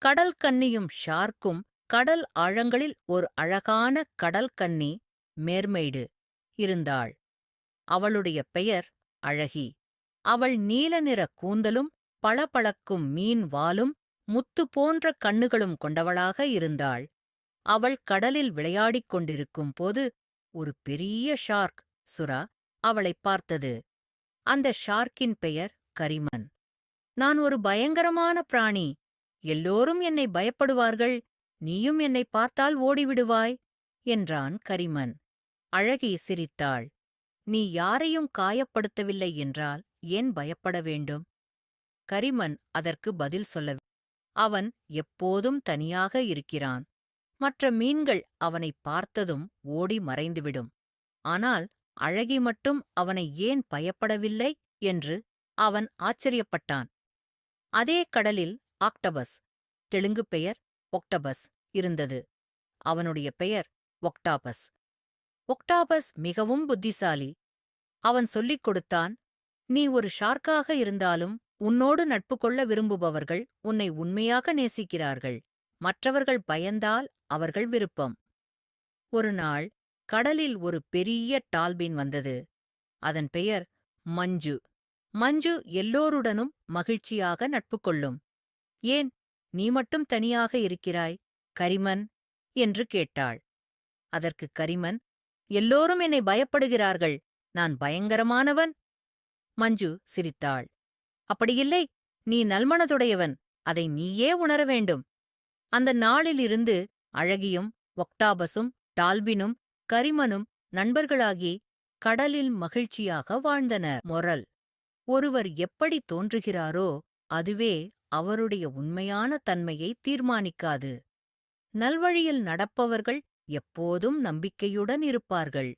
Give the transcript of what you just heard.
கடல் கன்னியும் ஷார்க்கும் கடல் ஆழங்களில் ஒரு அழகான கடல் கன்னி மேர்மெய்டு இருந்தாள். அவளுடைய பெயர் அழகி. அவள் நீல நிற கூந்தலும் பளபளக்கும் மீன் வாலும் முத்து போன்ற கண்ணுகளும் கொண்டவளாக இருந்தாள். அவள் கடலில் விளையாடிக் கொண்டிருக்கும் போது ஒரு பெரிய ஷார்க் சுறா அவளைப் பார்த்தது. அந்த ஷார்க்கின் பெயர் கரிமன். நான் ஒரு பயங்கரமான பிராணி. எல்லோரும் என்னை பயப்படுவார்கள். நீயும் என்னை பார்த்தால் ஓடிவிடுவாய் என்றான் கரிமன். அழகி சிரித்தாள். நீ யாரையும் காயப்படுத்தவில்லை என்றால் ஏன் பயப்பட வேண்டும்? கரிமன் அதற்கு பதில் சொல்லவில்லை. அவன் எப்போதும் தனியாக இருக்கிறான். மற்ற மீன்கள் அவனைப் பார்த்ததும் ஓடி மறைந்துவிடும். ஆனால் அழகி மட்டும் அவனை ஏன் பயப்படவில்லை என்று அவன் ஆச்சரியப்பட்டான். அதே கடலில் ஆக்டபஸ், தெலுங்குப் பெயர் ஒக்டபஸ், இருந்தது. அவனுடைய பெயர் ஒக்டாபஸ். ஒக்டாபஸ் மிகவும் புத்திசாலி. அவன் சொல்லிக் கொடுத்தான், நீ ஒரு ஷார்க்காக இருந்தாலும் உன்னோடு நட்பு கொள்ள விரும்புபவர்கள் உன்னை உண்மையாக நேசிக்கிறார்கள். மற்றவர்கள் பயந்தால் அவர்கள் விருப்பம். ஒரு நாள் கடலில் ஒரு பெரிய டால்பின் வந்தது. அதன் பெயர் மஞ்சு. மஞ்சு எல்லோருடனும் மகிழ்ச்சியாக நட்பு கொள்ளும். ஏன் நீ மட்டும் தனியாக இருக்கிறாய், கரிமன் என்று கேட்டாள். அதற்கு கரிமன், எல்லோரும் என்னை பயப்படுகிறார்கள். நான் பயங்கரமானவன். மஞ்சு சிரித்தாள். அப்படியில்லை, நீ நல்மனதுடையவன். அதை நீயே உணர வேண்டும். அந்த நாளிலிருந்து அழகியும் ஒக்டாபஸும் டால்பினும் கரிமனும் நண்பர்களாகி கடலில் மகிழ்ச்சியாக வாழ்ந்தனர். மொரல்: ஒருவர் எப்படி தோன்றுகிறாரோ அதுவே அவருடைய உண்மையான தன்மையை தீர்மானிக்காது. நல்வழியில் நடப்பவர்கள் எப்போதும் நம்பிக்கையுடன் இருப்பார்கள்.